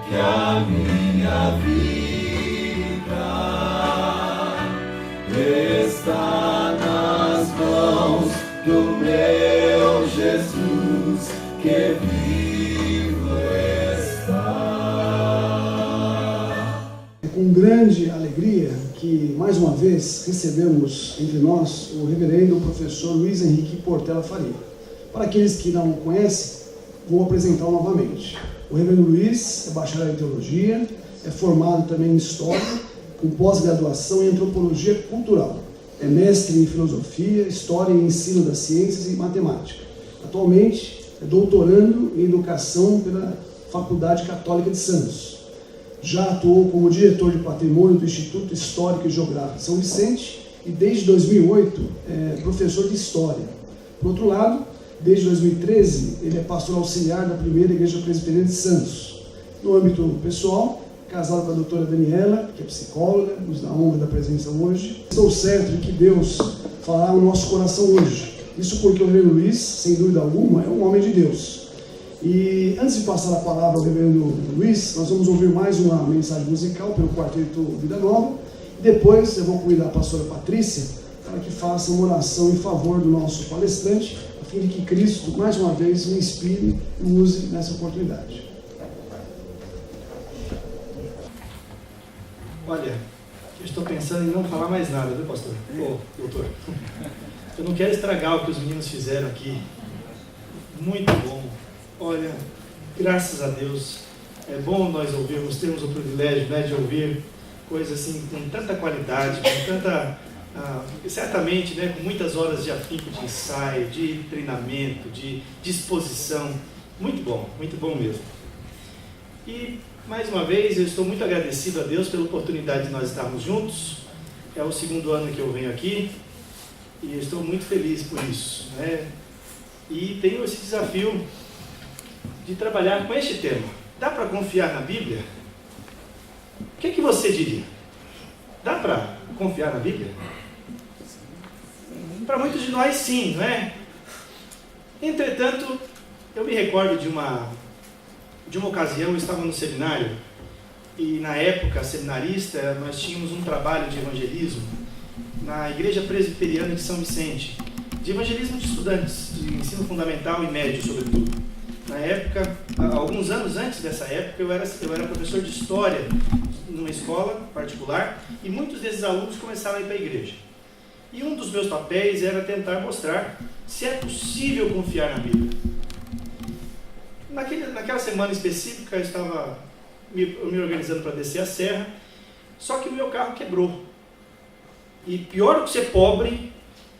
que a minha vida está nas mãos do meu Jesus, que vivo está. É com grande alegria que, mais uma vez, recebemos entre nós o reverendo professor Luiz Henrique Portela Faria. Para aqueles que não o conhecem, vou apresentá-lo novamente. O reverendo Luiz é bacharel em teologia, é formado também em história, com pós-graduação em antropologia cultural. É mestre em filosofia, história e ensino das ciências e matemática. Atualmente é doutorando em educação pela Faculdade Católica de Santos. Já atuou como diretor de patrimônio do Instituto Histórico e Geográfico de São Vicente e desde 2008 é professor de história. Por outro lado, desde 2013 ele é pastor auxiliar da primeira Igreja Presbiteriana de Santos. No âmbito pessoal, casado com a doutora Daniela, que é psicóloga, nos dá a honra da presença hoje. Estou certo de que Deus falará no nosso coração hoje. Isso porque o reverendo Luiz, sem dúvida alguma, é um homem de Deus. E antes de passar a palavra ao reverendo Luiz, nós vamos ouvir mais uma mensagem musical pelo quarteto Vida Nova. E depois eu vou convidar a pastora Patrícia para que faça uma oração em favor do nosso palestrante, a fim de que Cristo, mais uma vez, me inspire e o use nessa oportunidade. Olha, eu estou pensando em não falar mais nada, viu, pastor? Ô, doutor. Eu não quero estragar o que os meninos fizeram aqui. Muito bom. Olha, graças a Deus, é bom nós ouvirmos, termos o privilégio, né, de ouvir coisas assim com tanta qualidade, com tanta, certamente, né, com muitas horas de afinco, de ensaio, de treinamento, de disposição. Muito bom mesmo. E, mais uma vez, eu estou muito agradecido a Deus pela oportunidade de nós estarmos juntos. É o segundo ano que eu venho aqui e eu estou muito feliz por isso, né? E tenho esse desafio de trabalhar com este tema. Dá para confiar na Bíblia? O que você diria? Dá para confiar na Bíblia? Para muitos de nós, sim, não é? Entretanto, eu me recordo de uma ocasião, eu estava no seminário e, na época, seminarista, nós tínhamos um trabalho de evangelismo na Igreja Presbiteriana de São Vicente, de evangelismo de estudantes, de ensino fundamental e médio, sobretudo. Na época, alguns anos antes dessa época, eu era professor de história numa escola particular e muitos desses alunos começaram a ir para a igreja. E um dos meus papéis era tentar mostrar se é possível confiar na Bíblia. Naquela semana específica, eu estava me organizando para descer a serra, só que o meu carro quebrou. E pior do que ser pobre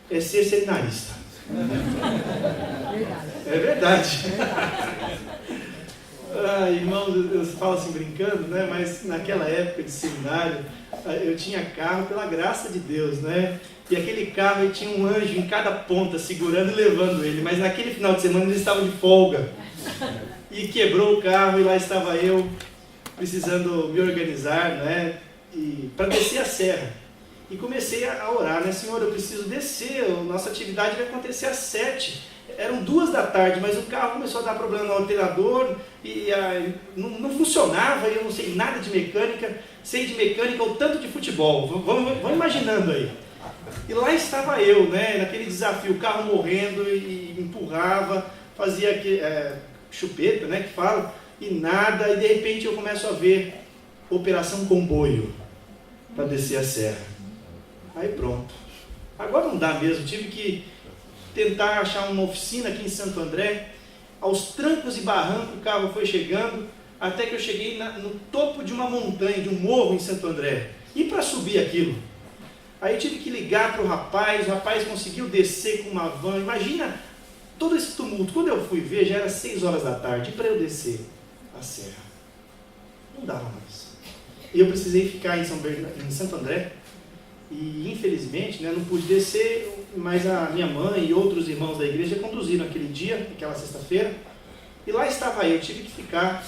é ser seminarista. É verdade. Irmãos, eu falo assim brincando, né? Mas naquela época de seminário, eu tinha carro pela graça de Deus, né? E aquele carro aí tinha um anjo em cada ponta segurando e levando ele. Mas naquele final de semana eles estavam de folga. E quebrou o carro e lá estava eu precisando me organizar, né? E para descer a serra. E comecei a orar, né? Senhor, eu preciso descer, nossa atividade vai acontecer às 7. Eram 2 da tarde, mas o carro começou a dar problema no alternador e não funcionava, e eu não sei nada de mecânica, sei de mecânica ou tanto de futebol. Vamos imaginando aí. E lá estava eu, né? Naquele desafio, o carro morrendo e empurrava, fazia chupeta, né? Que fala, e nada, e de repente eu começo a ver operação comboio para descer a serra. Aí pronto. Agora não dá mesmo, tive que tentar achar uma oficina aqui em Santo André. Aos trancos e barrancos o carro foi chegando, até que eu cheguei no topo de uma montanha, de um morro em Santo André. E para subir aquilo? Aí eu tive que ligar para o rapaz conseguiu descer com uma van. Imagina todo esse tumulto. Quando eu fui ver, já era 6 horas da tarde, e para eu descer a serra, não dava mais. E eu precisei ficar em Santo André, e infelizmente, né, não pude descer, mas a minha mãe e outros irmãos da igreja conduziram aquele dia, aquela sexta-feira, e lá estava eu, tive que ficar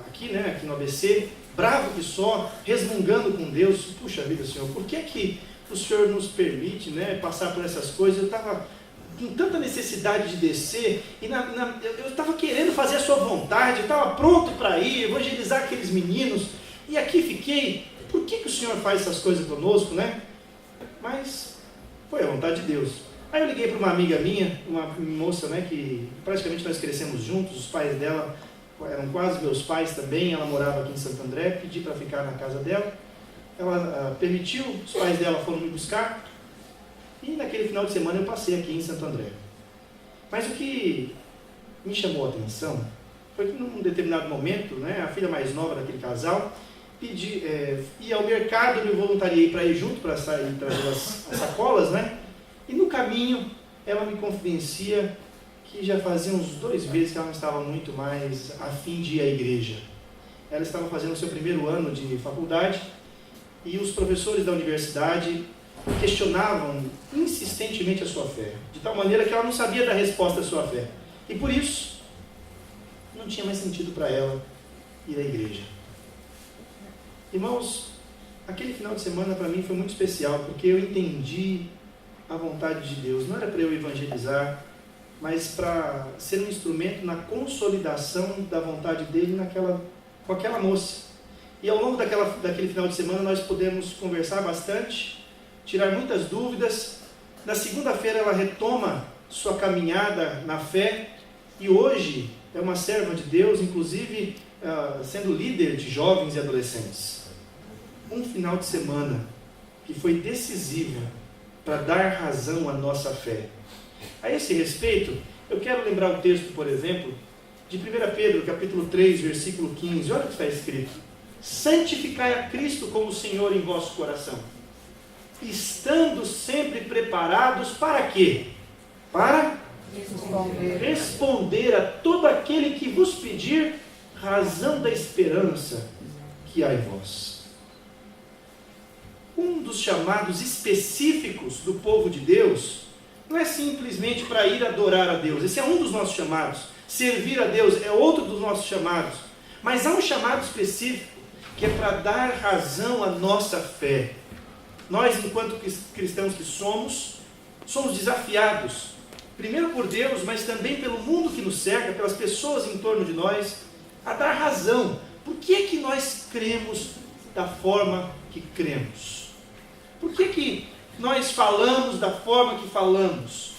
aqui no ABC, bravo que só, resmungando com Deus. Puxa vida, Senhor, por que o Senhor nos permite, né, passar por essas coisas? Eu estava com tanta necessidade de descer, e eu estava querendo fazer a sua vontade, eu estava pronto para ir, evangelizar aqueles meninos, e aqui fiquei. Por que o Senhor faz essas coisas conosco, né? Mas foi a vontade de Deus. Aí eu liguei para uma amiga minha, uma moça, né, que praticamente nós crescemos juntos, os pais dela eram quase meus pais também, ela morava aqui em Santo André, pedi para ficar na casa dela, ela permitiu, os pais dela foram me buscar, e naquele final de semana eu passei aqui em Santo André. Mas o que me chamou a atenção foi que num determinado momento, né, a filha mais nova daquele casal ia ao mercado, eu me voluntariei para ir junto, para sair trazer as sacolas, né? E no caminho ela me confidencia que já fazia uns 2 meses que ela não estava muito mais a fim de ir à igreja. Ela estava fazendo o seu primeiro ano de faculdade e os professores da universidade questionavam insistentemente a sua fé, de tal maneira que ela não sabia dar resposta à sua fé. E por isso, não tinha mais sentido para ela ir à igreja. Irmãos, aquele final de semana para mim foi muito especial, porque eu entendi a vontade de Deus. Não era para eu evangelizar, mas para ser um instrumento na consolidação da vontade dele com aquela moça. E ao longo daquele final de semana nós pudemos conversar bastante, tirar muitas dúvidas. Na segunda-feira ela retoma sua caminhada na fé e hoje é uma serva de Deus, inclusive sendo líder de jovens e adolescentes. Um final de semana que foi decisivo para dar razão à nossa fé. A esse respeito, eu quero lembrar o texto, por exemplo, de 1 Pedro, capítulo 3, versículo 15. Olha o que está escrito: santificai a Cristo como Senhor em vosso coração, estando sempre preparados para quê? Para responder a todo aquele que vos pedir razão da esperança que há em vós. Um dos chamados específicos do povo de Deus não é simplesmente para ir adorar a Deus. Esse é um dos nossos chamados. Servir a Deus é outro dos nossos chamados. Mas há um chamado específico que é para dar razão à nossa fé. Nós, enquanto cristãos que somos desafiados, primeiro por Deus, mas também pelo mundo que nos cerca, pelas pessoas em torno de nós, a dar razão. Por que nós cremos da forma que cremos? Por que nós falamos da forma que falamos?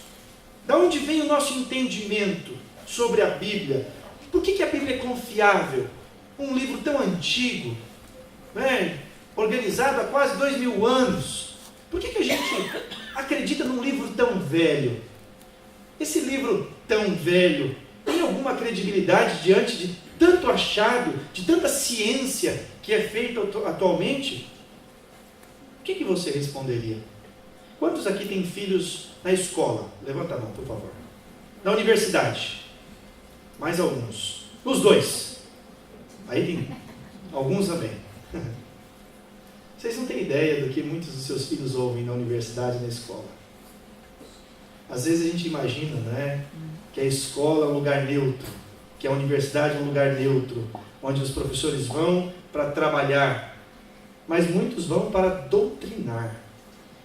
Da onde vem o nosso entendimento sobre a Bíblia? Por que a Bíblia é confiável? Um livro tão antigo, né? Organizado há quase 2000 anos. Por que a gente acredita num livro tão velho? Esse livro tão velho tem alguma credibilidade diante de tanto achado, de tanta ciência que é feita atualmente? O que você responderia? Quantos aqui têm filhos na escola? Levanta a mão, por favor. Na universidade? Mais alguns. Os dois? Aí tem alguns também. Vocês não têm ideia do que muitos dos seus filhos ouvem na universidade e na escola. Às vezes a gente imagina, né, que a escola é um lugar neutro, que a universidade é um lugar neutro, onde os professores vão para trabalhar, mas muitos vão para doutrinar.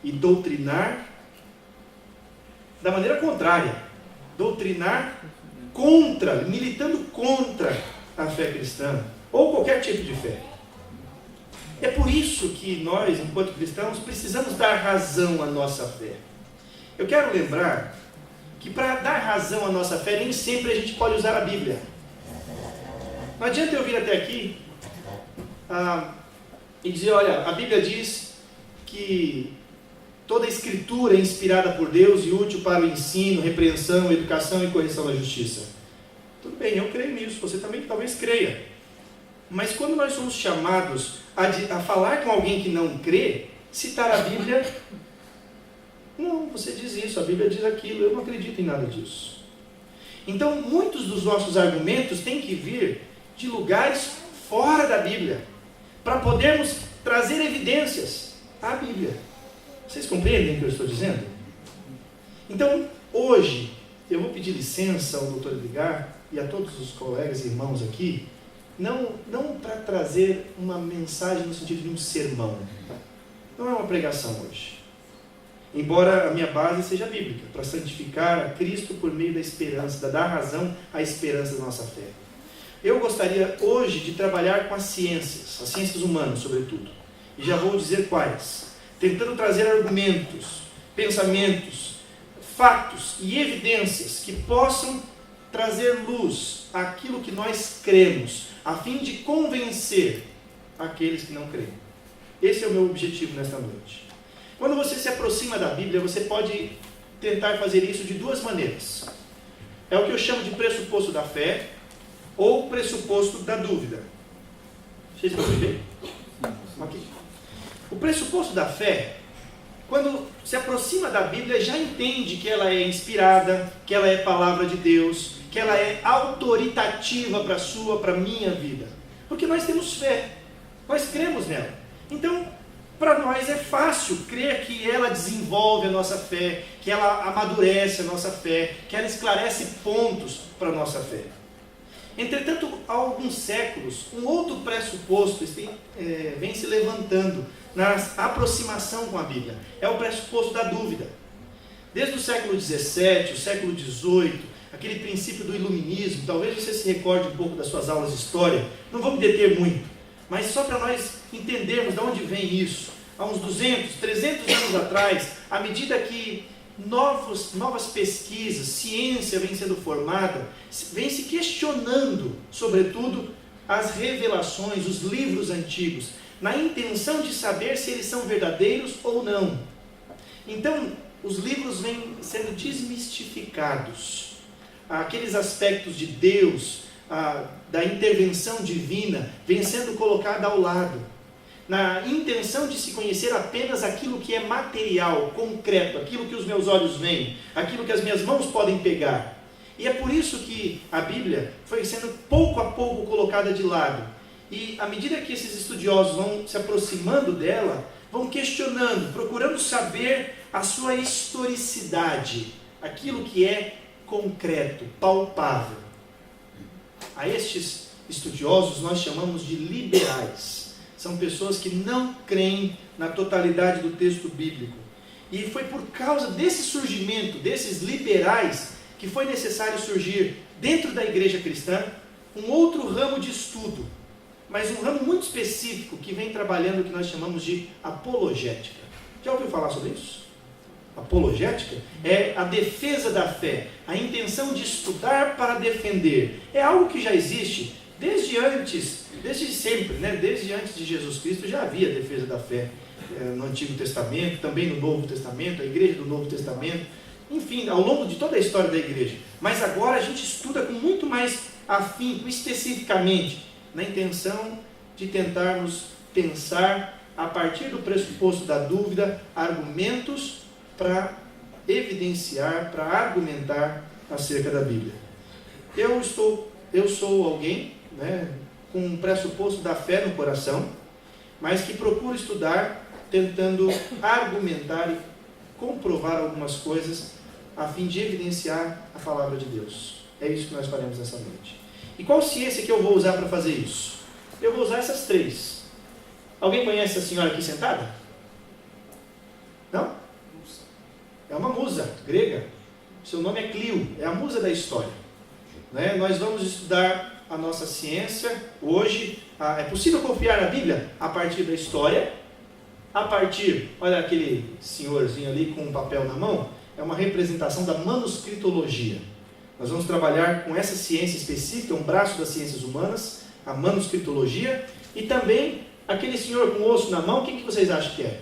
E doutrinar da maneira contrária. Doutrinar militando contra a fé cristã, ou qualquer tipo de fé. É por isso que nós, enquanto cristãos, precisamos dar razão à nossa fé. Eu quero lembrar que para dar razão à nossa fé, nem sempre a gente pode usar a Bíblia. Não adianta eu vir até aqui e dizer, olha, a Bíblia diz que toda a Escritura é inspirada por Deus e útil para o ensino, repreensão, educação e correção da justiça. Tudo bem, eu creio nisso, você também talvez creia. Mas quando nós somos chamados a falar com alguém que não crê, citar a Bíblia, não, você diz isso, a Bíblia diz aquilo, eu não acredito em nada disso. Então, muitos dos nossos argumentos têm que vir de lugares fora da Bíblia, para podermos trazer evidências à Bíblia. Vocês compreendem o que eu estou dizendo? Então, hoje, eu vou pedir licença ao Dr. Edgar e a todos os colegas e irmãos aqui, não para trazer uma mensagem no sentido de um sermão. Não é uma pregação hoje. embora a minha base seja bíblica, para santificar a Cristo por meio da esperança, dar razão à esperança da nossa fé. Eu gostaria hoje de trabalhar com as ciências humanas, sobretudo. E já vou dizer quais. Tentando trazer argumentos, pensamentos, fatos e evidências que possam trazer luz àquilo que nós cremos, a fim de convencer aqueles que não creem. Esse é o meu objetivo nesta noite. Quando você se aproxima da Bíblia, você pode tentar fazer isso de duas maneiras. É o que eu chamo de pressuposto da fé ou pressuposto da dúvida. Vocês estão vendo? Aqui. O pressuposto da fé, quando se aproxima da Bíblia, já entende que ela é inspirada, que ela é palavra de Deus, que ela é autoritativa para a sua, para a minha vida. Porque nós temos fé, nós cremos nela. Então, para nós é fácil crer que ela desenvolve a nossa fé, que ela amadurece a nossa fé, que ela esclarece pontos para a nossa fé. Entretanto, há alguns séculos, um outro pressuposto vem se levantando na aproximação com a Bíblia. É o pressuposto da dúvida. Desde o século XVII, o século XVIII, aquele princípio do iluminismo, talvez você se recorde um pouco das suas aulas de história, não vou me deter muito, mas só para nós entendermos de onde vem isso. Há uns 200, 300 anos atrás, à medida que novas pesquisas, ciência vem sendo formada, vem se questionando, sobretudo, as revelações, os livros antigos, na intenção de saber se eles são verdadeiros ou não. Então, os livros vêm sendo desmistificados. Aqueles aspectos de Deus, da intervenção divina, vem sendo colocado ao lado, na intenção de se conhecer apenas aquilo que é material, concreto, aquilo que os meus olhos veem, aquilo que as minhas mãos podem pegar. E é por isso que a Bíblia foi sendo pouco a pouco colocada de lado. E à medida que esses estudiosos vão se aproximando dela, vão questionando, procurando saber a sua historicidade, aquilo que é concreto, palpável. A estes estudiosos nós chamamos de liberais. São pessoas que não creem na totalidade do texto bíblico. E foi por causa desse surgimento, desses liberais, que foi necessário surgir dentro da igreja cristã um outro ramo de estudo, mas um ramo muito específico que vem trabalhando o que nós chamamos de apologética. Já ouviu falar sobre isso? Apologética é a defesa da fé, a intenção de estudar para defender. É algo que já existe desde sempre, né? Desde antes de Jesus Cristo já havia defesa da fé no Antigo Testamento, também no Novo Testamento, a igreja do Novo Testamento, enfim, ao longo de toda a história da igreja. Mas agora a gente estuda com muito mais afinco, especificamente, na intenção de tentarmos pensar, a partir do pressuposto da dúvida, argumentos para evidenciar, para argumentar acerca da Bíblia. Eu sou alguém, né, com um pressuposto da fé no coração, mas que procura estudar, tentando argumentar e comprovar algumas coisas, a fim de evidenciar a palavra de Deus. É isso que nós faremos essa noite. E qual ciência que eu vou usar para fazer isso? Eu vou usar essas três. Alguém conhece a senhora aqui sentada? Não? É uma musa grega. Seu nome é Clio, é a musa da história. Né? Nós vamos estudar a nossa ciência hoje. É possível confiar na Bíblia a partir da história, a partir, olha aquele senhorzinho ali com um papel na mão, é uma representação da manuscritologia. Nós vamos trabalhar com essa ciência específica, um braço das ciências humanas, a manuscritologia, e também aquele senhor com osso na mão, quem que vocês acham que é?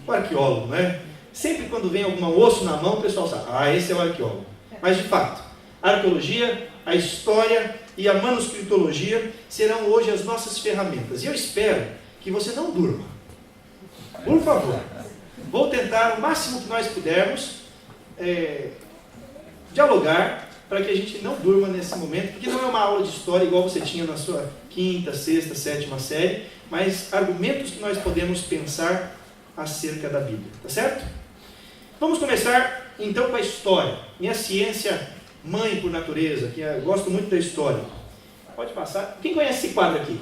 O arqueólogo, né? Sempre quando vem algum osso na mão, o pessoal sabe, esse é o arqueólogo. Mas de fato, a arqueologia, a história e a manuscritologia serão hoje as nossas ferramentas. E eu espero que você não durma. Por favor, vou tentar o máximo que nós pudermos dialogar para que a gente não durma nesse momento, porque não é uma aula de história igual você tinha na sua 5ª, 6ª, 7ª série, mas argumentos que nós podemos pensar acerca da Bíblia, tá certo? Vamos começar então com a história, minha ciência mãe por natureza, que eu gosto muito da história. Pode passar. Quem conhece esse quadro aqui?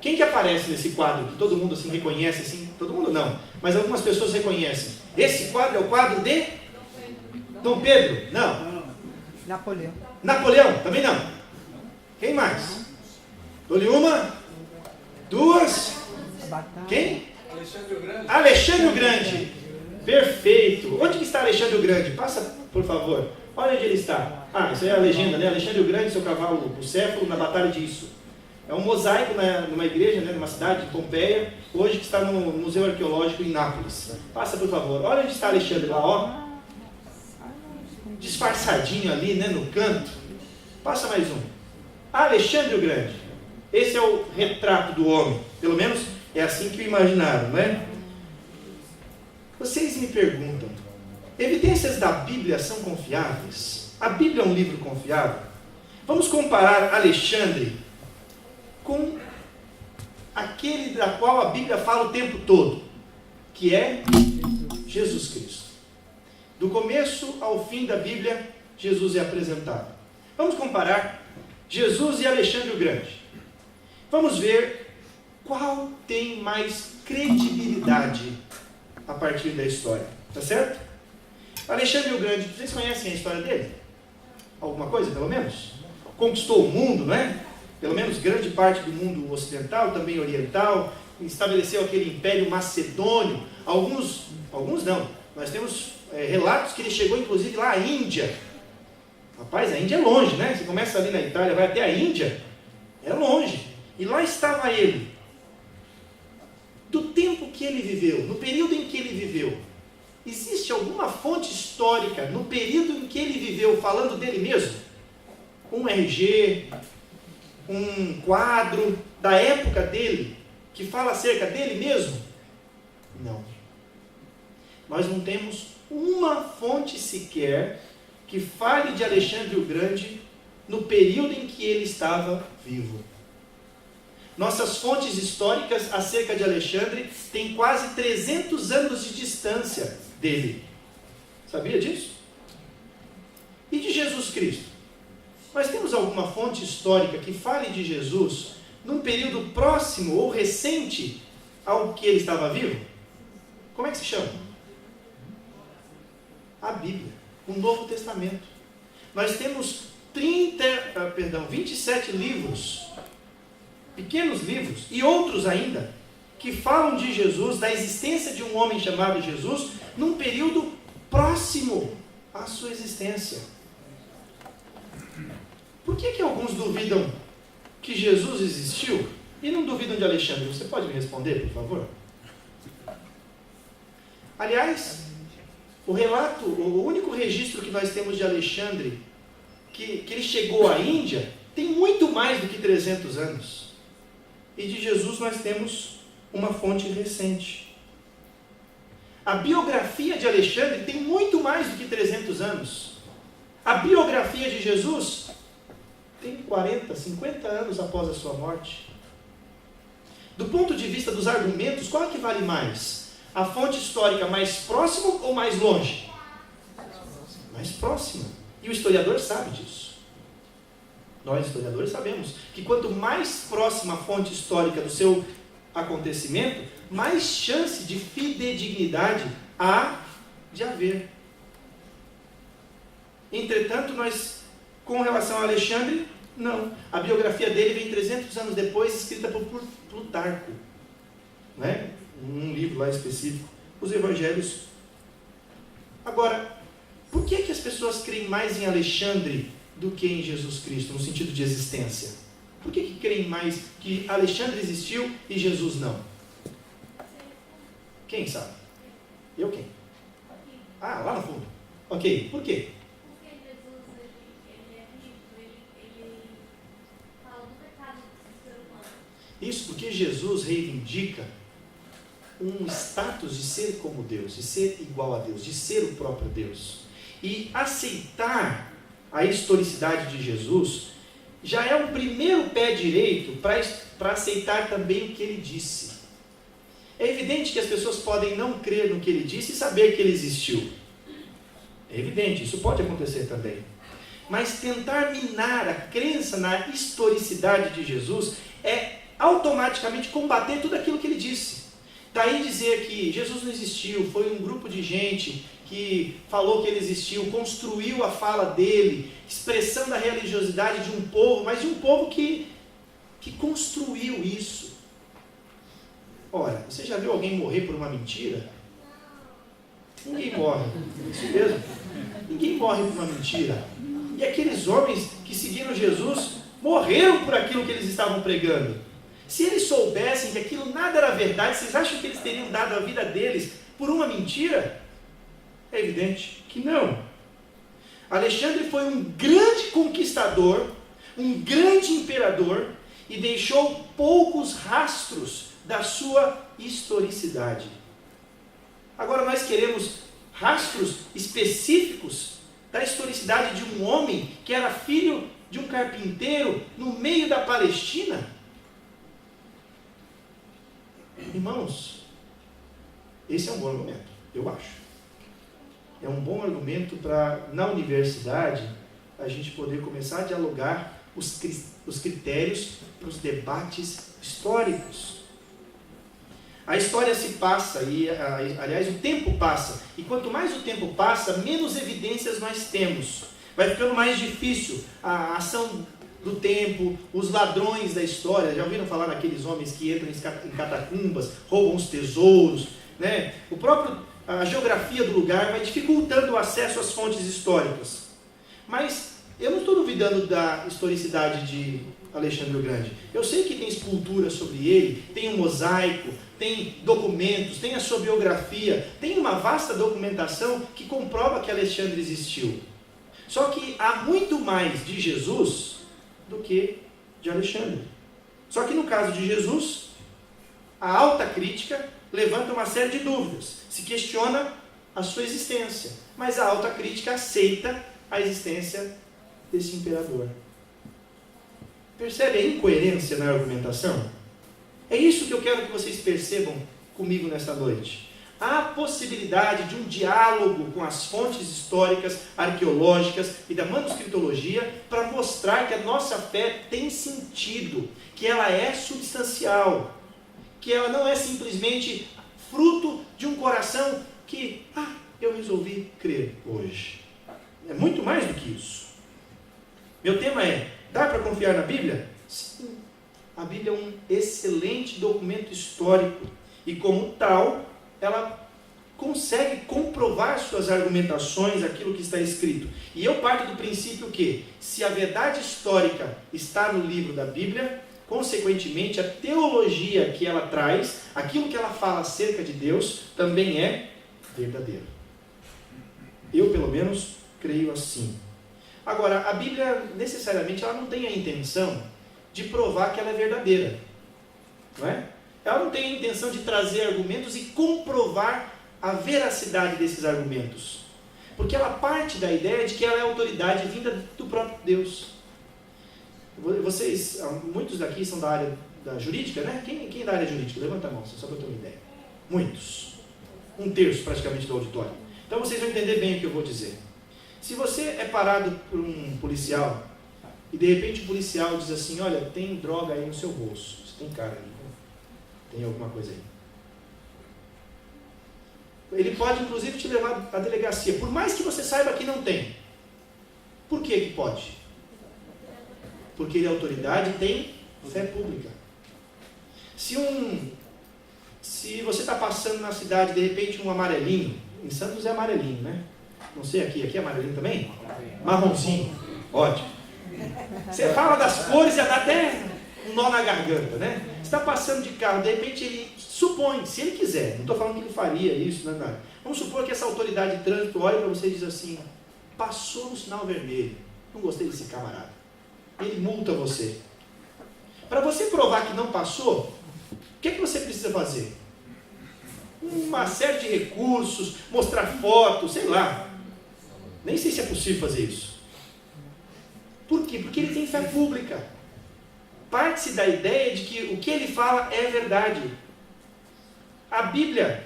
Quem que aparece nesse quadro que todo mundo assim reconhece, assim? Todo mundo não, mas algumas pessoas reconhecem. Esse quadro é o quadro de Dom Pedro? Não. Napoleão. Napoleão? Também não. Quem mais? Dou-lhe uma, duas. Quem? Alexandre o Grande. Alexandre o Grande. Perfeito. Onde que está Alexandre o Grande? Passa, por favor. Olha onde ele está. Ah, isso aí é a legenda, né? Alexandre o Grande, seu cavalo bucéfalo, na Batalha de Isso. É um mosaico numa igreja, né, numa cidade de Pompeia, hoje que está no Museu Arqueológico em Nápoles. Passa, por favor. Olha onde está Alexandre lá, ó. Disfarçadinho ali, né, no canto. Passa mais um. Alexandre o Grande. Esse é o retrato do homem. Pelo menos é assim que o imaginaram, né? Vocês me perguntam, evidências da Bíblia são confiáveis? A Bíblia é um livro confiável? Vamos comparar Alexandre com aquele da qual a Bíblia fala o tempo todo, que é Jesus Cristo. Do começo ao fim da Bíblia, Jesus é apresentado. Vamos comparar Jesus e Alexandre o Grande. Vamos ver qual tem mais credibilidade a partir da história. Tá certo? Alexandre o Grande, vocês conhecem a história dele? Alguma coisa, pelo menos? Conquistou o mundo, né? Pelo menos grande parte do mundo ocidental, também oriental. Estabeleceu aquele império macedônio. Alguns não. Nós temos relatos que ele chegou inclusive lá à Índia. Rapaz, a Índia é longe, né? Você começa ali na Itália, vai até a Índia, é longe. E lá estava ele. Do tempo que ele viveu, no período em que ele viveu, existe alguma fonte histórica no período em que ele viveu falando dele mesmo? Um RG, um quadro da época dele que fala acerca dele mesmo? Não. Nós não temos uma fonte sequer que fale de Alexandre o Grande no período em que ele estava vivo. Nossas fontes históricas acerca de Alexandre têm quase 300 anos de distância dele. Sabia disso? E de Jesus Cristo? Nós temos alguma fonte histórica que fale de Jesus num período próximo ou recente ao que ele estava vivo? Como é que se chama? A Bíblia, o Novo Testamento. Nós temos 27 livros, pequenos livros, e outros ainda, que falam de Jesus, da existência de um homem chamado Jesus, num período próximo à sua existência. Por que alguns duvidam que Jesus existiu e não duvidam de Alexandre? Você pode me responder, por favor? Aliás, o único registro que nós temos de Alexandre, que ele chegou à Índia, tem muito mais do que 300 anos. E de Jesus nós temos uma fonte recente. A biografia de Alexandre tem muito mais do que 300 anos. A biografia de Jesus tem 40, 50 anos após a sua morte. Do ponto de vista dos argumentos, qual é que vale mais? A fonte histórica mais próxima ou mais longe? Mais próxima. E o historiador sabe disso. Nós, historiadores, sabemos que quanto mais próxima a fonte histórica do seu acontecimento, mais chance de fidedignidade há de haver. Entretanto, nós, com relação a Alexandre, não. A biografia dele vem 300 anos depois, escrita por Plutarco, né? Um livro lá específico, os Evangelhos. Agora, por que as pessoas creem mais em Alexandre do que em Jesus Cristo, no sentido de existência? Por que creem mais que Alexandre existiu e Jesus não? Quem sabe? Eu quem? Ah, lá no fundo. Ok, por quê? Porque Jesus, ele é rico, ele fala do pecado do ser humano. Isso porque Jesus reivindica um status de ser como Deus, de ser igual a Deus, de ser o próprio Deus. E aceitar a historicidade de Jesus já é um primeiro pé direito para aceitar também o que ele disse. É evidente que as pessoas podem não crer no que ele disse e saber que ele existiu. É evidente, isso pode acontecer também. Mas tentar minar a crença na historicidade de Jesus é automaticamente combater tudo aquilo que ele disse. Daí dizer que Jesus não existiu, foi um grupo de gente que falou que ele existiu, construiu a fala dele, expressando a religiosidade de um povo, mas de um povo que construiu isso. Ora, você já viu alguém morrer por uma mentira? Ninguém morre, isso mesmo. Ninguém morre por uma mentira. E aqueles homens que seguiram Jesus morreram por aquilo que eles estavam pregando. Se eles soubessem que aquilo nada era verdade, vocês acham que eles teriam dado a vida deles por uma mentira? É evidente que não. Alexandre foi um grande conquistador, um grande imperador, e deixou poucos rastros da sua historicidade. Agora nós queremos rastros específicos da historicidade de um homem que era filho de um carpinteiro no meio da Palestina? Irmãos, esse é um bom argumento, eu acho. É um bom argumento para, na universidade, a gente poder começar a dialogar os critérios para os debates históricos. A história se passa, aliás, o tempo passa, e quanto mais o tempo passa, menos evidências nós temos. Vai ficando mais difícil a ação do tempo, os ladrões da história. Já ouviram falar daqueles homens que entram em catacumbas, roubam os tesouros, né? A geografia do lugar vai dificultando o acesso às fontes históricas. Mas eu não estou duvidando da historicidade de Alexandre o Grande. Eu sei que tem escultura sobre ele, tem um mosaico, tem documentos, tem a sua biografia, tem uma vasta documentação que comprova que Alexandre existiu. Só que há muito mais de Jesus do que de Alexandre. Só que no caso de Jesus, a alta crítica levanta uma série de dúvidas, se questiona a sua existência, mas a alta crítica aceita a existência desse imperador. Percebe a incoerência na argumentação? É isso que eu quero que vocês percebam comigo nesta noite. Há a possibilidade de um diálogo com as fontes históricas, arqueológicas e da manuscritologia para mostrar que a nossa fé tem sentido, que ela é substancial, que ela não é simplesmente fruto de um coração que, eu resolvi crer hoje. É muito mais do que isso. Meu tema é, dá para confiar na Bíblia? Sim. A Bíblia é um excelente documento histórico e, como tal, ela consegue comprovar suas argumentações, aquilo que está escrito. E eu parto do princípio que, se a verdade histórica está no livro da Bíblia, consequentemente, a teologia que ela traz, aquilo que ela fala acerca de Deus, também é verdadeiro. Eu, pelo menos, creio assim. Agora, a Bíblia, necessariamente, ela não tem a intenção de provar que ela é verdadeira. Não é? Ela não tem a intenção de trazer argumentos e comprovar a veracidade desses argumentos. Porque ela parte da ideia de que ela é autoridade vinda do próprio Deus. Vocês, muitos daqui são da área da jurídica, né? Quem é da área jurídica? Levanta a mão, só para eu ter uma ideia. Muitos. 1/3 praticamente do auditório. Então vocês vão entender bem o que eu vou dizer. Se você é parado por um policial e de repente o policial diz assim, olha, tem droga aí no seu bolso. Você tem cara aí, tem alguma coisa aí. Ele pode inclusive te levar à delegacia, por mais que você saiba que não tem. Por que pode? Porque ele é autoridade e tem fé pública. Se você está passando na cidade, de repente um amarelinho, em Santos é amarelinho, né? Não sei aqui é amarelinho também? Marronzinho, ótimo. Você fala das cores e dá até um nó na garganta, né? Você está passando de carro, de repente ele supõe, se ele quiser, não estou falando que ele faria isso, não é nada. Vamos supor que essa autoridade de trânsito olha para você e diz assim, passou no sinal vermelho, não gostei desse camarada. Ele multa você. Para você provar que não passou, o que você precisa fazer? Uma série de recursos, mostrar fotos, sei lá. Nem sei se é possível fazer isso. Por quê? Porque ele tem fé pública. Parte-se da ideia de que o que ele fala é verdade. A Bíblia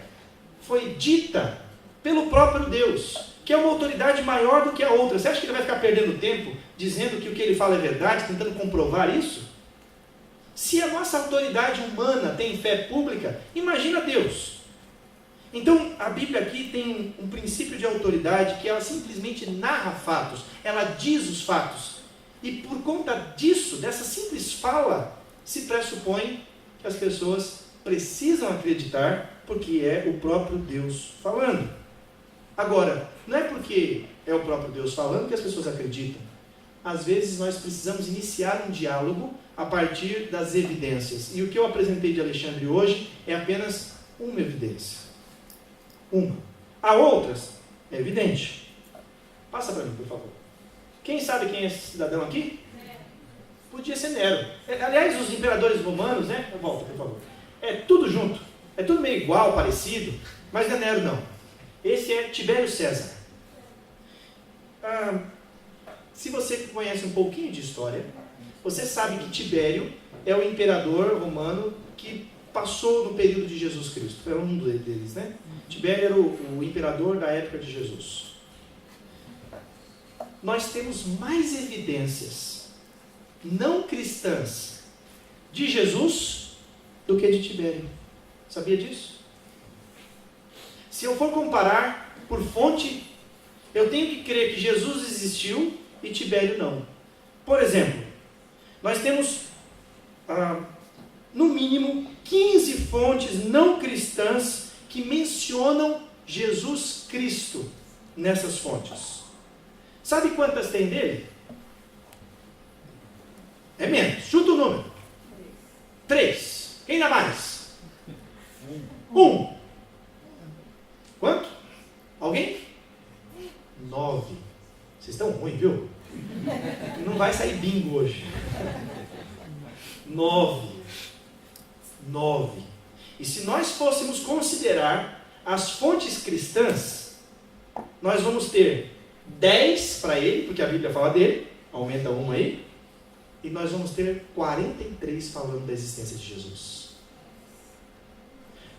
foi dita pelo próprio Deus, que é uma autoridade maior do que a outra. Você acha que ele vai ficar perdendo tempo dizendo que o que ele fala é verdade, tentando comprovar isso? Se a nossa autoridade humana tem fé pública, imagina Deus. Então, a Bíblia aqui tem um princípio de autoridade que ela simplesmente narra fatos, ela diz os fatos. E por conta disso, dessa simples fala, se pressupõe que as pessoas precisam acreditar porque é o próprio Deus falando. Agora, não é porque é o próprio Deus falando que as pessoas acreditam. Às vezes nós precisamos iniciar um diálogo a partir das evidências. E o que eu apresentei de Alexandre hoje é apenas uma evidência. Uma. Há outras? É evidente. Passa para mim, por favor. Quem sabe quem é esse cidadão aqui? Podia ser Nero. Aliás, os imperadores romanos, né? Volta, por favor. É tudo junto. É tudo meio igual, parecido. Mas não é Nero, não. Esse é Tibério César. Se você conhece um pouquinho de história, você sabe que Tibério é o imperador romano que passou no período de Jesus Cristo. Era um deles, né? Tibério era o imperador da época de Jesus. Nós temos mais evidências não cristãs de Jesus do que de Tibério. Sabia disso? Se eu for comparar por fonte, eu tenho que crer que Jesus existiu e Tibério não. Por exemplo, nós temos no mínimo 15 fontes não cristãs que mencionam Jesus Cristo nessas fontes. Sabe quantas tem dele? É menos. Chuta o número. 3. Quem dá mais? 1. Quanto? Alguém? 9. Vocês estão ruins, viu? Não vai sair bingo hoje. 9. E se nós fôssemos considerar as fontes cristãs, nós vamos ter 10 para ele, porque a Bíblia fala dele, aumenta 1 aí, e nós vamos ter 43 falando da existência de Jesus.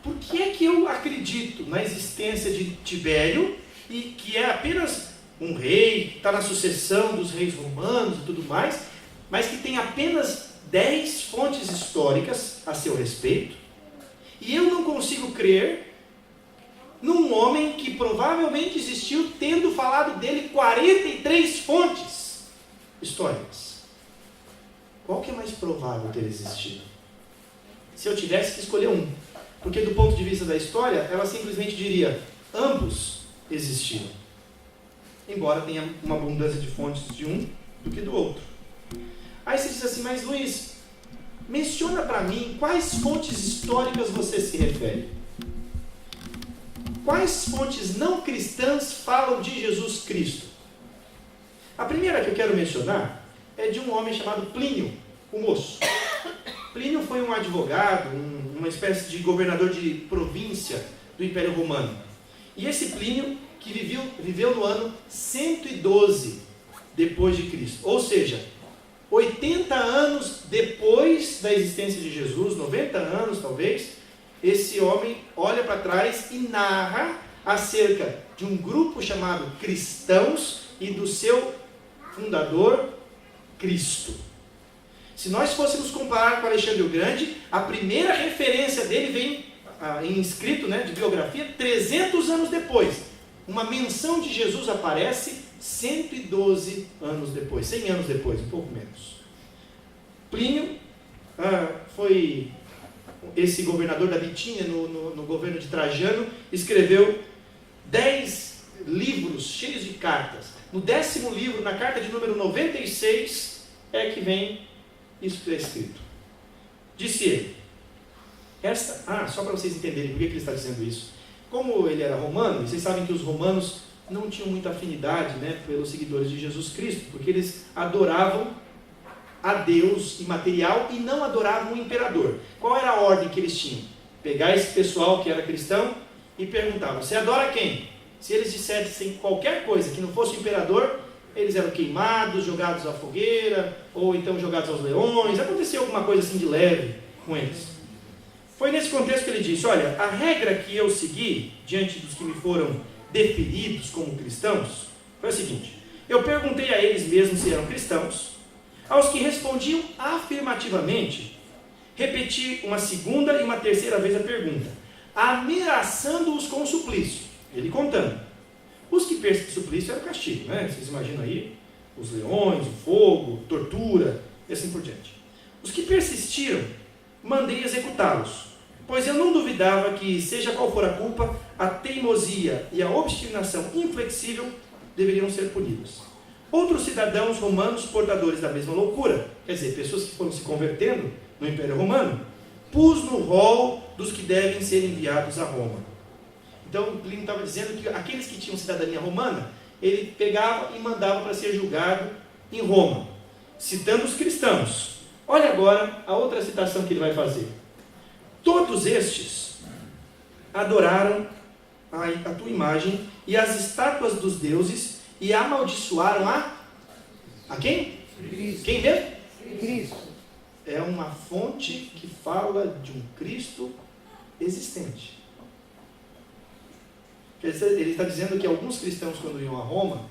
Por que é que eu acredito na existência de Tibério, e que é apenas um rei, que está na sucessão dos reis romanos e tudo mais, mas que tem apenas 10 fontes históricas a seu respeito, e eu não consigo crer num homem que provavelmente existiu, tendo falado dele 43 fontes históricas? Qual que é mais provável ter existido? Se eu tivesse que escolher um, porque do ponto de vista da história, ela simplesmente diria, ambos existiram, embora tenha uma abundância de fontes de um do que do outro. Aí você diz assim, mas Luiz, menciona para mim quais fontes históricas você se refere. Quais fontes não cristãs falam de Jesus Cristo? A primeira que eu quero mencionar é de um homem chamado Plínio, o moço. Plínio foi um advogado, uma espécie de governador de província do Império Romano. E esse Plínio, que viveu no ano 112 depois de Cristo. Ou seja, 80 anos depois da existência de Jesus, 90 anos talvez, esse homem olha para trás e narra acerca de um grupo chamado cristãos e do seu fundador, Cristo. Se nós fôssemos comparar com Alexandre o Grande, a primeira referência dele vem em escrito, né, de biografia, 300 anos depois. Uma menção de Jesus aparece 112 anos depois, 100 anos depois, um pouco menos. Plínio foi esse governador da Bitínia no governo de Trajano, escreveu 10 livros cheios de cartas. No 10º livro, na carta de número 96, é que vem isso que é escrito. Disse ele, só para vocês entenderem por que ele está dizendo isso. Como ele era romano, vocês sabem que os romanos não tinham muita afinidade, né, pelos seguidores de Jesus Cristo, porque eles adoravam a Deus imaterial e não adoravam o imperador. Qual era a ordem que eles tinham? Pegar esse pessoal que era cristão e perguntar, você adora quem? Se eles dissessem qualquer coisa que não fosse o imperador, eles eram queimados, jogados à fogueira, ou então jogados aos leões. Aconteceu alguma coisa assim de leve com eles. Foi nesse contexto que ele disse, olha, a regra que eu segui diante dos que me foram definidos como cristãos foi a seguinte, eu perguntei a eles mesmos se eram cristãos. Aos que respondiam afirmativamente, repetir uma segunda e uma terceira vez a pergunta, ameaçando-os com o suplício. Ele contando. Os que persistem, suplício era o castigo, né? Vocês imaginam aí? Os leões, o fogo, tortura, e assim por diante. Os que persistiram, mandei executá-los, pois eu não duvidava que, seja qual for a culpa, a teimosia e a obstinação inflexível deveriam ser punidas. Outros cidadãos romanos portadores da mesma loucura, quer dizer, pessoas que foram se convertendo no Império Romano, pus no rol dos que devem ser enviados a Roma. Então, Plínio estava dizendo que aqueles que tinham cidadania romana, ele pegava e mandava para ser julgado em Roma, citando os cristãos. Olha agora a outra citação que ele vai fazer. Todos estes adoraram a tua imagem e as estátuas dos deuses e amaldiçoaram a quem? Cristo. Quem mesmo? Cristo. É uma fonte que fala de um Cristo existente. Ele está dizendo que alguns cristãos, quando iam a Roma,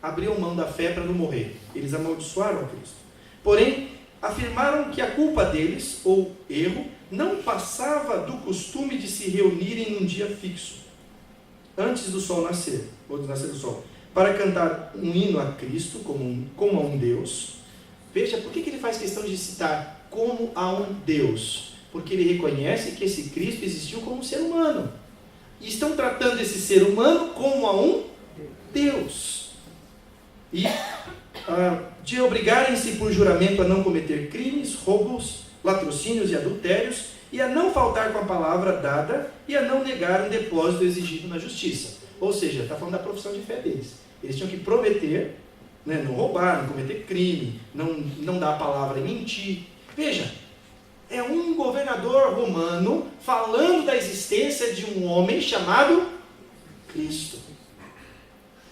abriam mão da fé para não morrer. Eles amaldiçoaram a Cristo. Porém, afirmaram que a culpa deles, ou erro, não passava do costume de se reunirem num dia fixo, antes do sol nascer, ou do nascer do sol, para cantar um hino a Cristo, como a um Deus. Veja, por que ele faz questão de citar como a um Deus? Porque ele reconhece que esse Cristo existiu como um ser humano. E estão tratando esse ser humano como a um Deus. E de obrigarem-se por juramento a não cometer crimes, roubos, latrocínios e adultérios, e a não faltar com a palavra dada, e a não negar um depósito exigido na justiça. Ou seja, está falando da profissão de fé deles. Eles tinham que prometer, né, não roubar, não cometer crime, não dar a palavra e mentir. Veja, é um governador romano falando da existência de um homem chamado Cristo.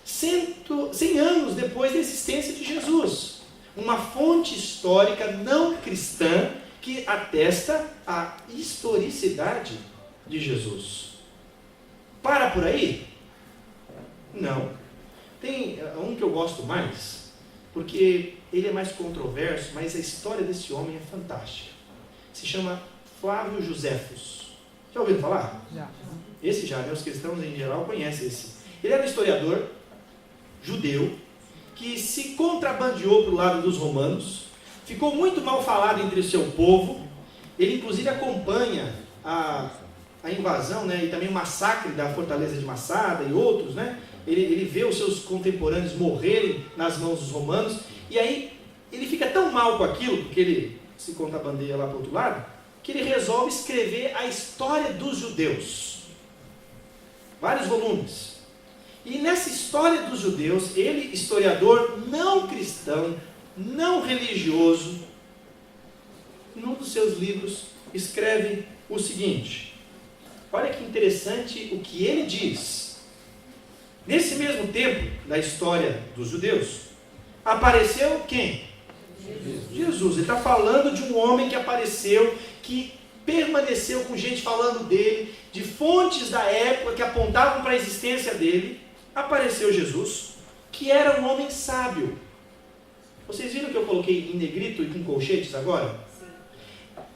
100 anos depois da existência de Jesus. Uma fonte histórica não cristã que atesta a historicidade de Jesus. Para por aí? Não. Tem um que eu gosto mais, porque ele é mais controverso, mas a história desse homem é fantástica. Se chama Flávio Joséfos. Já ouviram falar? Já. Esse já, né? Os cristãos em geral conhecem esse. Ele era um historiador judeu que se contrabandeou para o lado dos romanos, ficou muito mal falado entre o seu povo. Ele inclusive acompanha a invasão, né, e também o massacre da fortaleza de Massada e outros, né? Ele vê os seus contemporâneos morrerem nas mãos dos romanos, e aí ele fica tão mal com aquilo, porque ele se contrabandeia lá para o outro lado, que ele resolve escrever a história dos judeus. Vários volumes. E nessa história dos judeus, ele, historiador não cristão, não religioso, num dos seus livros, escreve o seguinte. Olha que interessante o que ele diz. Nesse mesmo tempo da história dos judeus, apareceu quem? Jesus. Ele está falando de um homem que apareceu, que permaneceu com gente falando dele, de fontes da época que apontavam para a existência dele. Apareceu Jesus, que era um homem sábio. Vocês viram que eu coloquei em negrito e com colchetes agora?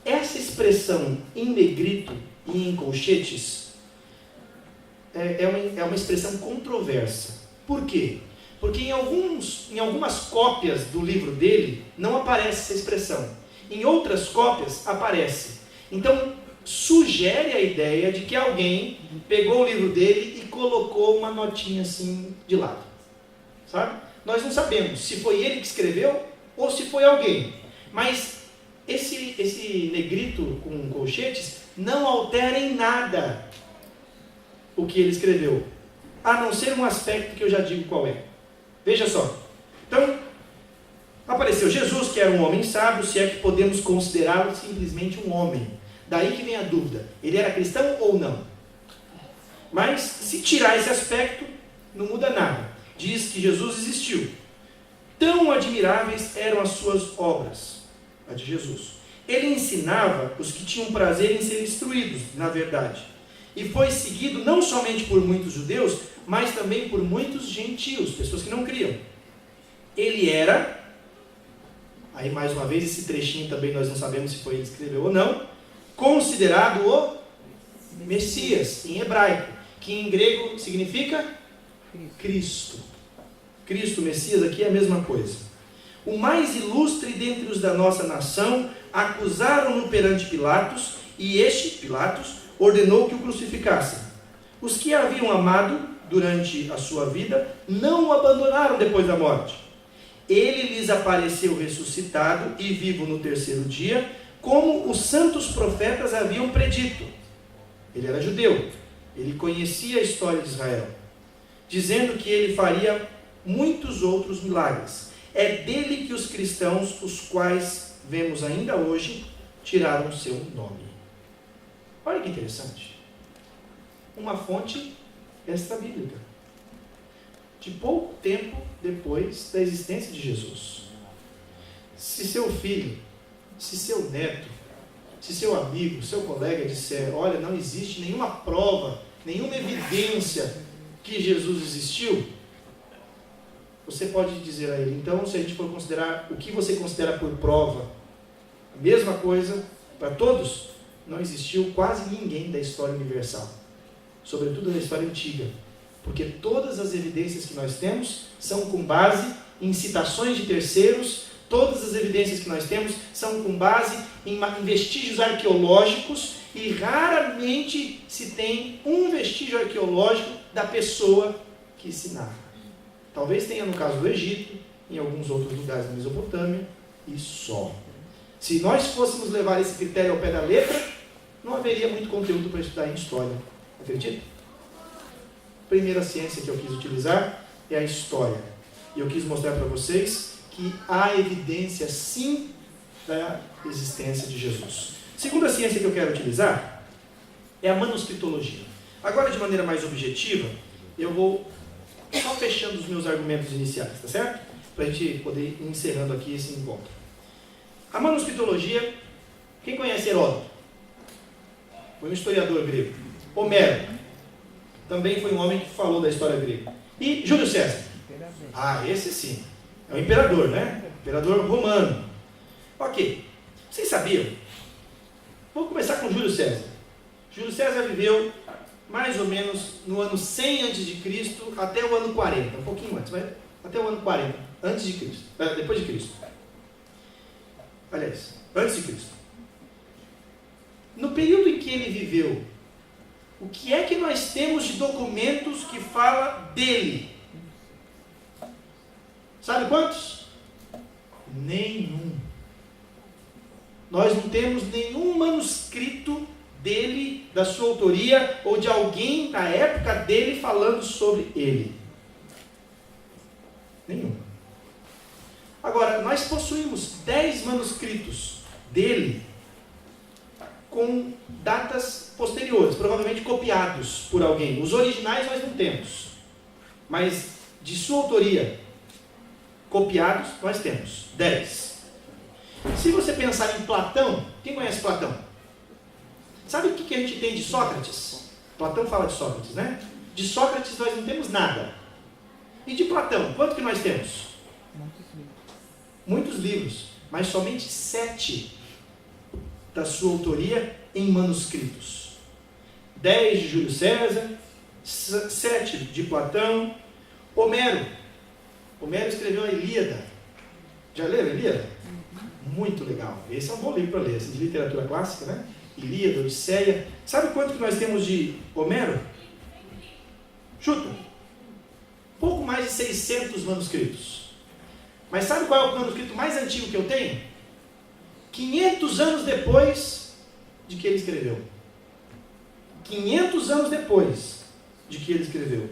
Essa expressão em negrito e em colchetes é uma expressão controversa. Por quê? Porque em algumas cópias do livro dele não aparece essa expressão. Em outras cópias aparece. Então sugere a ideia de que alguém pegou o livro dele e colocou uma notinha assim de lado. Sabe? Nós não sabemos se foi ele que escreveu ou se foi alguém. Mas esse negrito com colchetes não altera em nada o que ele escreveu, a não ser um aspecto que eu já digo qual é. Veja só. Então, apareceu Jesus, que era um homem sábio, se é que podemos considerá-lo simplesmente um homem. Daí que vem a dúvida. Ele era cristão ou não? Mas, se tirar esse aspecto, não muda nada. Diz que Jesus existiu. Tão admiráveis eram as suas obras, a de Jesus. Ele ensinava os que tinham prazer em ser instruídos, na verdade. E foi seguido não somente por muitos judeus, mas também por muitos gentios, pessoas que não criam. Ele era, aí mais uma vez esse trechinho também nós não sabemos se foi ele que escreveu ou não, considerado o Messias, em hebraico, que em grego significa Cristo. Cristo, Messias, aqui é a mesma coisa. O mais ilustre dentre os da nossa nação acusaram-no perante Pilatos, e este, Pilatos, ordenou que o crucificassem. Os que haviam amado durante a sua vida não o abandonaram depois da morte. Ele lhes apareceu ressuscitado e vivo no terceiro dia, como os santos profetas haviam predito. Ele era judeu, ele conhecia a história de Israel, dizendo que ele faria muitos outros milagres. É dele que os cristãos, os quais vemos ainda hoje, tiraram seu nome. Olha que interessante. Uma fonte extra-bíblica, de pouco tempo depois da existência de Jesus. Se seu filho, se seu neto, se seu amigo, seu colega disser, olha, não existe nenhuma prova, nenhuma evidência que Jesus existiu, você pode dizer a ele, então, se a gente for considerar o que você considera por prova, a mesma coisa para todos, não existiu quase ninguém da história universal, sobretudo da história antiga, porque todas as evidências que nós temos são com base em citações de terceiros, todas as evidências que nós temos são com base em vestígios arqueológicos, e raramente se tem um vestígio arqueológico da pessoa que se narra. Talvez tenha no caso do Egito, em alguns outros lugares da Mesopotâmia, e só. Se nós fôssemos levar esse critério ao pé da letra, não haveria muito conteúdo para estudar em história. Acredita? A primeira ciência que eu quis utilizar é a história. E eu quis mostrar para vocês que há evidência, sim, da existência de Jesus. Segunda ciência que eu quero utilizar é a manuscritologia. Agora, de maneira mais objetiva, eu vou só fechando os meus argumentos iniciais, tá certo? Para a gente poder ir encerrando aqui esse encontro. A manuscritologia, quem conhece Heródoto? Foi um historiador grego. Homero, também foi um homem que falou da história grega. E Júlio César? Ah, esse sim. É o imperador, né? Imperador romano. Ok. Vocês sabiam? Vamos começar com Júlio César. Júlio César viveu mais ou menos no ano 100 a.C. até o ano 40. Um pouquinho antes, mas até o ano 40 antes de Cristo. Depois de Cristo. Aliás, antes de Cristo. No período em que ele viveu, o que é que nós temos de documentos que fala dele? Sabe quantos? Nenhum. Nós não temos nenhum manuscrito dele, da sua autoria, ou de alguém da época dele falando sobre ele. Nenhum. Agora, nós possuímos 10 manuscritos dele com datas posteriores, provavelmente copiados por alguém. Os originais nós não temos, mas de sua autoria, copiados, nós temos 10. Se você pensar em Platão, quem conhece Platão? Sabe o que a gente tem de Sócrates? Platão fala de Sócrates, né? De Sócrates nós não temos nada. E de Platão, quanto que nós temos? Muitos livros, mas somente 7 da sua autoria em manuscritos. 10 de Júlio César, 7 de Platão. Homero escreveu a Ilíada. Já leram a Ilíada? Muito legal. Esse é um bom livro para ler, assim, de literatura clássica, né? Ilíada, Odisseia. Sabe quanto que nós temos de Homero? Chuta. Pouco mais de 600 manuscritos. Mas sabe qual é o manuscrito mais antigo que eu tenho? 500 anos depois de que ele escreveu. 500 anos depois de que ele escreveu.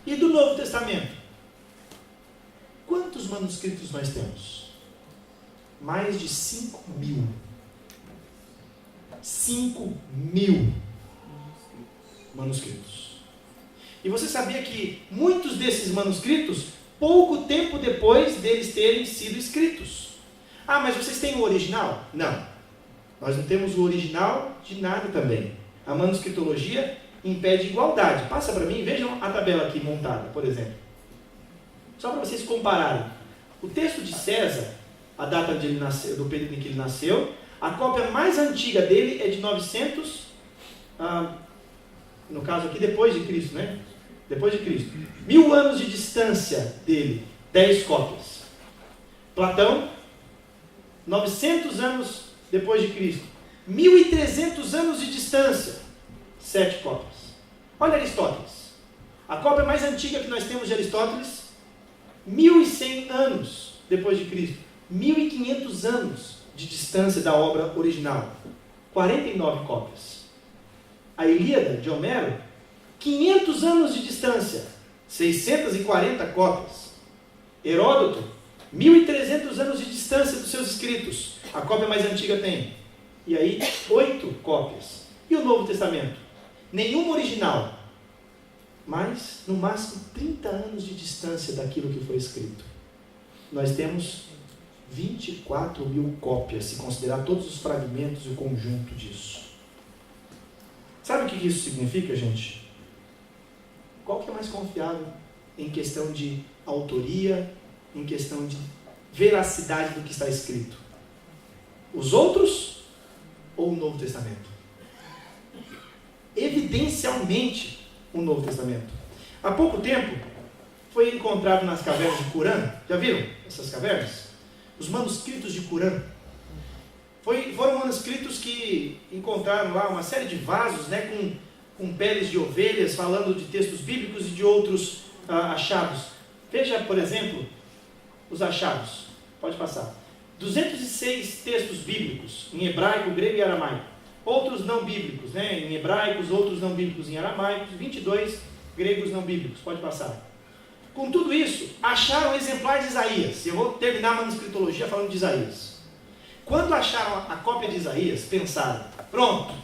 E do Novo Testamento? Quantos manuscritos nós temos? Mais de 5.000. 5.000 manuscritos. E você sabia que muitos desses manuscritos, pouco tempo depois deles terem sido escritos. Ah, mas vocês têm o original? Não. Nós não temos o original de nada também. A manuscritologia impede igualdade. Passa para mim, vejam a tabela aqui montada, por exemplo. Só para vocês compararem. O texto de César a data de ele nasceu, do período em que ele nasceu. A cópia mais antiga dele é de 900, no caso aqui, depois de Cristo, né? Depois de Cristo. 1000 anos de distância dele, 10 cópias. Platão, 900 anos depois de Cristo. 1300 anos de distância, 7 cópias. Olha Aristóteles. A cópia mais antiga que nós temos de Aristóteles, 1100 anos depois de Cristo. 1500 anos de distância da obra original. 49 cópias. A Ilíada, de Homero, 500 anos de distância. 640 cópias. Heródoto, 1300 anos de distância dos seus escritos. A cópia mais antiga tem. E aí, 8 cópias. E o Novo Testamento? Nenhuma original. Mas, no máximo, 30 anos de distância daquilo que foi escrito. Nós temos 24.000 cópias, se considerar todos os fragmentos e o conjunto disso. Sabe o que isso significa, gente? Qual que é mais confiável em questão de autoria, em questão de veracidade do que está escrito? Os outros ou o Novo Testamento? Evidencialmente, o Novo Testamento. Há pouco tempo, foi encontrado nas cavernas de Qumran. Já viram essas cavernas? Os manuscritos de Qumran. Foram manuscritos que encontraram lá uma série de vasos, né, com peles de ovelhas, falando de textos bíblicos e de outros achados. Veja, por exemplo, os achados. Pode passar. 206 textos bíblicos, em hebraico, grego e aramaico. Outros não bíblicos, né, em hebraicos, outros não bíblicos em aramaicos. 22 gregos não bíblicos. Pode passar. Com tudo isso, acharam exemplares de Isaías. Eu vou terminar a manuscritologia falando de Isaías. Quando acharam a cópia de Isaías, pensaram, pronto,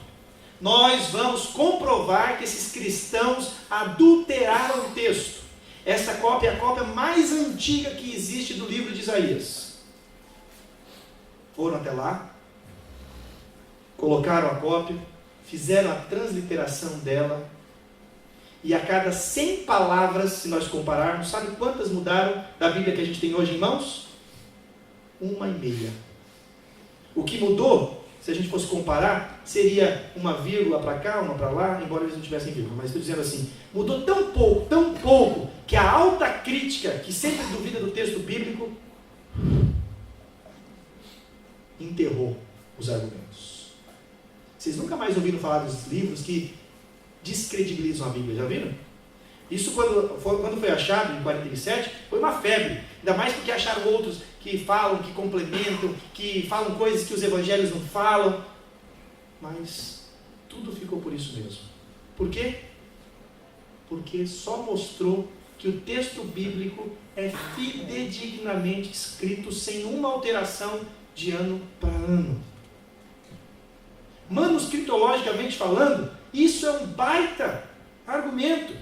nós vamos comprovar que esses cristãos adulteraram o texto. Essa cópia é a cópia mais antiga que existe do livro de Isaías. Foram até lá, colocaram a cópia, fizeram a transliteração dela, e a cada 100 palavras, se nós compararmos, sabe quantas mudaram da Bíblia que a gente tem hoje em mãos? 1,5. O que mudou, se a gente fosse comparar, seria uma vírgula para cá, uma para lá, embora eles não tivessem vírgula. Mas estou dizendo assim, mudou tão pouco, que a alta crítica, que sempre duvida do texto bíblico, enterrou os argumentos. Vocês nunca mais ouviram falar dos livros que descredibilizam a Bíblia, já viram? Isso quando foi achado em 47, foi uma febre, ainda mais porque acharam outros que falam, que complementam, que falam coisas que os evangelhos não falam, mas tudo ficou por isso mesmo. Por quê? Porque só mostrou que o texto bíblico é fidedignamente escrito sem uma alteração de ano para ano. Manuscritologicamente falando, isso é um baita argumento,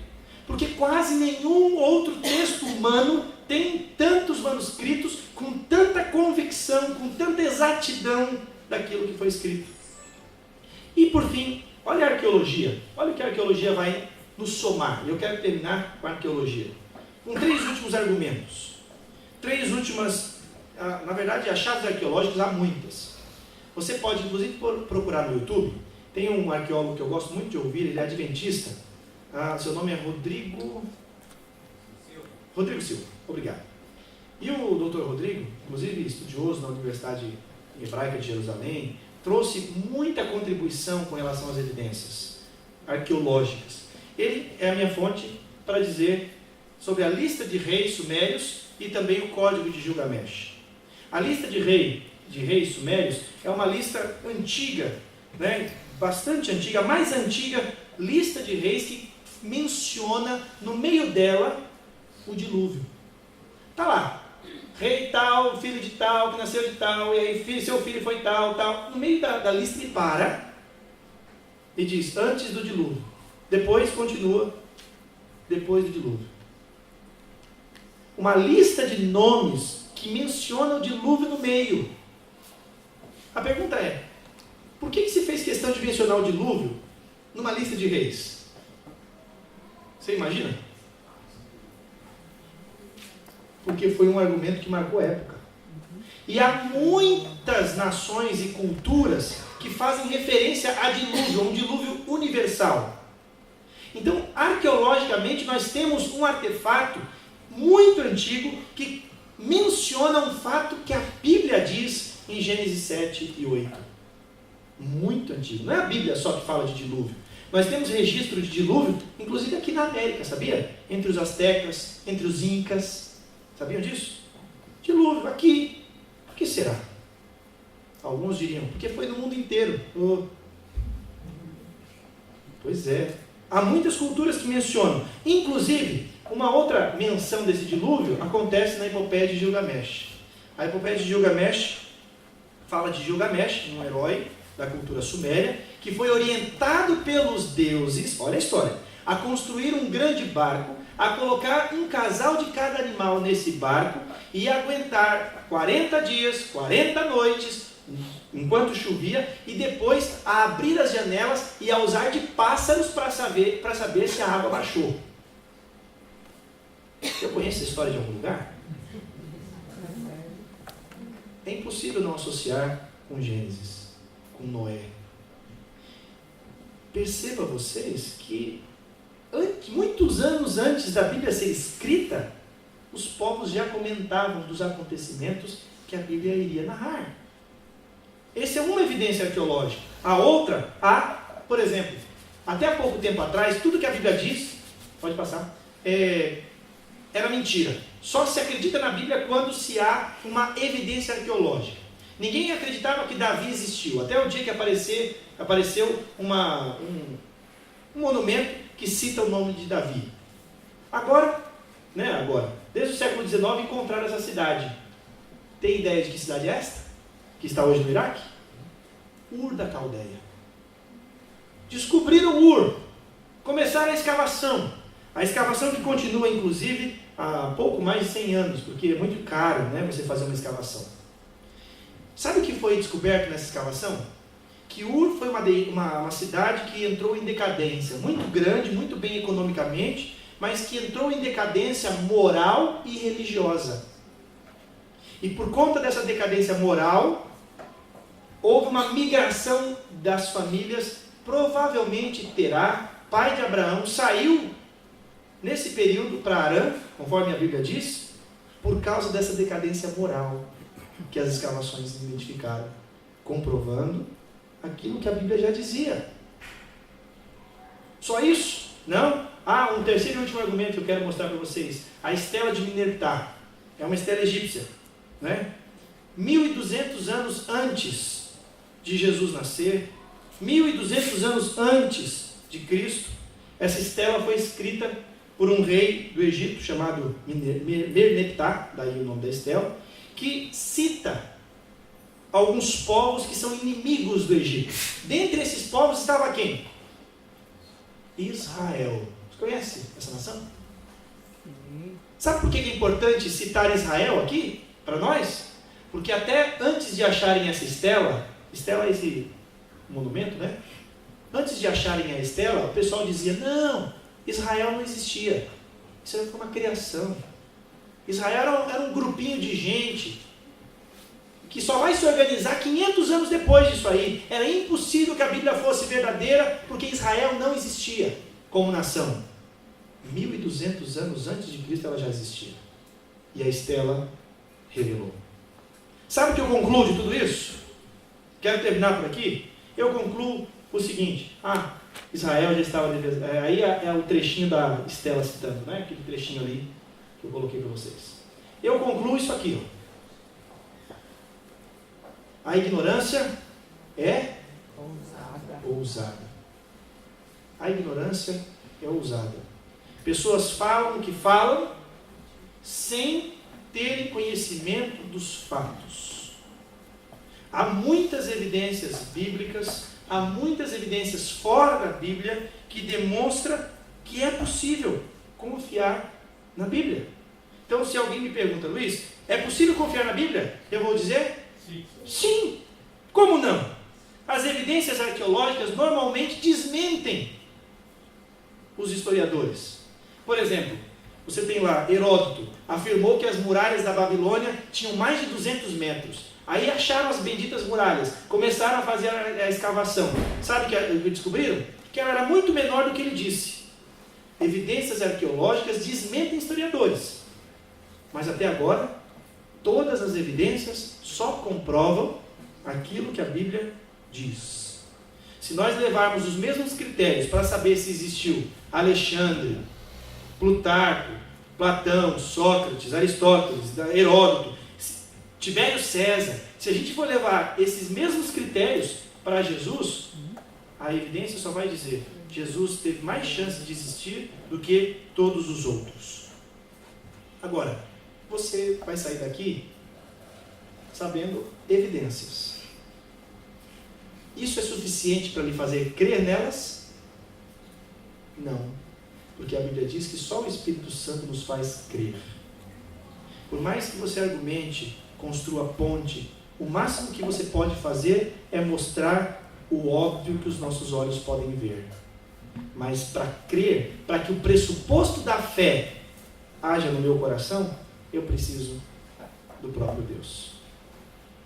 porque quase nenhum outro texto humano tem tantos manuscritos com tanta convicção, com tanta exatidão daquilo que foi escrito. E por fim, olha a arqueologia. Olha o que a arqueologia vai nos somar. Eu quero terminar com a arqueologia, com 3 últimos argumentos. 3 últimas, na verdade, achados arqueológicos há muitas. Você pode, inclusive, procurar no YouTube. Tem um arqueólogo que eu gosto muito de ouvir, ele é adventista. Seu nome é Rodrigo Silva. Obrigado. E o doutor Rodrigo, inclusive estudioso na Universidade Hebraica de Jerusalém, trouxe muita contribuição com relação às evidências arqueológicas. Ele é a minha fonte para dizer sobre a lista de reis sumérios e também o código de Gilgamesh. A lista de reis sumérios é uma lista antiga, né? Bastante antiga, a mais antiga lista de reis que menciona no meio dela o dilúvio. Está lá, rei tal, filho de tal, que nasceu de tal, e aí seu filho foi tal, tal. No meio da lista ele para e diz, antes do dilúvio. Depois continua, depois do dilúvio. Uma lista de nomes que menciona o dilúvio no meio. A pergunta é, por que se fez questão de mencionar o dilúvio numa lista de reis? Você imagina? Porque foi um argumento que marcou a época. E há muitas nações e culturas que fazem referência a dilúvio, a um dilúvio universal. Então, arqueologicamente, nós temos um artefato muito antigo que menciona um fato que a Bíblia diz em Gênesis 7 e 8. Muito antigo. Não é a Bíblia só que fala de dilúvio. Nós temos registro de dilúvio, inclusive aqui na América, sabia? Entre os astecas, entre os incas. Sabiam disso? Dilúvio, aqui. Por que será? Alguns diriam, porque foi no mundo inteiro. Pois é. Há muitas culturas que mencionam. Inclusive, uma outra menção desse dilúvio acontece na Epopeia de Gilgamesh. A Epopeia de Gilgamesh fala de Gilgamesh, um herói da cultura suméria, que foi orientado pelos deuses, olha a história, a construir um grande barco, a colocar um casal de cada animal nesse barco e aguentar 40 dias, 40 noites, enquanto chovia, e depois a abrir as janelas e a usar de pássaros para saber se a água baixou. Eu conheço essa história de algum lugar? É impossível não associar com Gênesis, com Noé. Perceba vocês que muitos anos antes da Bíblia ser escrita, os povos já comentavam dos acontecimentos que a Bíblia iria narrar. Essa é uma evidência arqueológica. A outra, por exemplo, até há pouco tempo atrás, tudo que a Bíblia diz, pode passar, era mentira. Só se acredita na Bíblia quando se há uma evidência arqueológica. Ninguém acreditava que Davi existiu, até o dia que apareceu um monumento que cita o nome de Davi. Agora, desde o século XIX, encontraram essa cidade. Tem ideia de que cidade é esta? Que está hoje no Iraque? Ur da Caldeia. Descobriram Ur. Começaram a escavação. A escavação que continua, inclusive, há pouco mais de 100 anos, porque é muito caro, você fazer uma escavação. Sabe o que foi descoberto nessa escavação? Que Ur foi uma cidade que entrou em decadência, muito grande, muito bem economicamente, mas que entrou em decadência moral e religiosa. E por conta dessa decadência moral, houve uma migração das famílias. Provavelmente Terá, pai de Abraão, saiu nesse período para Harã, conforme a Bíblia diz, por causa dessa decadência moral que as escavações identificaram, comprovando aquilo que a Bíblia já dizia. Só isso? Não? Um terceiro e último argumento que eu quero mostrar para vocês. A estela de Minertá. É uma estela egípcia. 1.200 anos antes de Jesus nascer, 1.200 anos antes de Cristo, essa estela foi escrita por um rei do Egito chamado Merneptah, daí o nome da estela, que cita alguns povos que são inimigos do Egito. Dentre esses povos estava quem? Israel. Você conhece essa nação? Sabe por que é importante citar Israel aqui, para nós? Porque até antes de acharem essa estela é esse monumento, Antes de acharem a estela, o pessoal dizia, não, Israel não existia. Isso era uma criação. Israel era um grupinho de gente que só vai se organizar 500 anos depois disso aí. Era impossível que a Bíblia fosse verdadeira, porque Israel não existia como nação. 1.200 anos antes de Cristo ela já existia. E a estela revelou. Sabe o que eu concluo de tudo isso? Quero terminar por aqui. Eu concluo o seguinte. Israel já estava... Aí é o trechinho da estela citando, aquele trechinho ali que eu coloquei para vocês. Eu concluo isso aqui. A ignorância é ousada. A ignorância é ousada. Pessoas falam o que falam sem terem conhecimento dos fatos. Há muitas evidências bíblicas, há muitas evidências fora da Bíblia que demonstram que é possível confiar na Bíblia. Então, se alguém me pergunta, Luiz, é possível confiar na Bíblia? Eu vou dizer, sim. Como não? As evidências arqueológicas normalmente desmentem os historiadores. Por exemplo, Você tem lá, Heródoto afirmou que as muralhas da Babilônia tinham mais de 200 metros. Aí acharam as benditas muralhas, começaram a fazer a escavação. Sabe o que descobriram? Que ela era muito menor do que ele disse. Evidências arqueológicas desmentem historiadores. Mas até agora, todas as evidências só comprovam aquilo que a Bíblia diz. Se nós levarmos os mesmos critérios para saber se existiu Alexandre, Plutarco, Platão, Sócrates, Aristóteles, Heródoto, Tibério César, se a gente for levar esses mesmos critérios para Jesus, a evidência só vai dizer: Jesus teve mais chance de existir do que todos os outros. Agora, você vai sair daqui sabendo evidências. Isso é suficiente para lhe fazer crer nelas? Não. Porque a Bíblia diz que só o Espírito Santo nos faz crer. Por mais que você argumente, construa ponte, o máximo que você pode fazer é mostrar o óbvio que os nossos olhos podem ver. Mas para crer, para que o pressuposto da fé haja no meu coração, eu preciso do próprio Deus.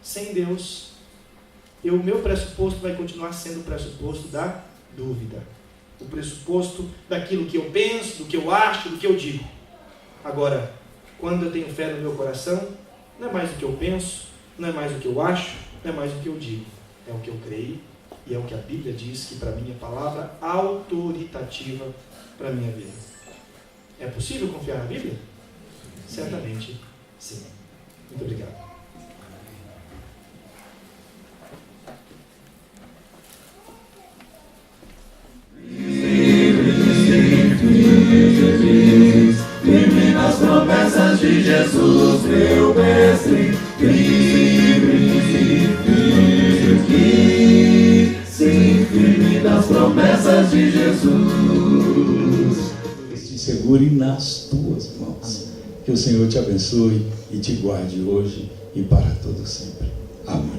Sem Deus, o meu pressuposto vai continuar sendo o pressuposto da dúvida. O pressuposto daquilo que eu penso, do que eu acho, do que eu digo. Agora, quando eu tenho fé no meu coração, não é mais o que eu penso, não é mais o que eu acho, não é mais o que eu digo. É o que eu creio e é o que a Bíblia diz que para mim é palavra autoritativa para a minha vida. É possível confiar na Bíblia? Certamente sim. Muito obrigado. Firme nas promessas de Jesus, meu mestre. Firme nas promessas de Jesus. Te segure nas tuas mãos. Que o Senhor te abençoe e te guarde hoje e para todo sempre. Amém.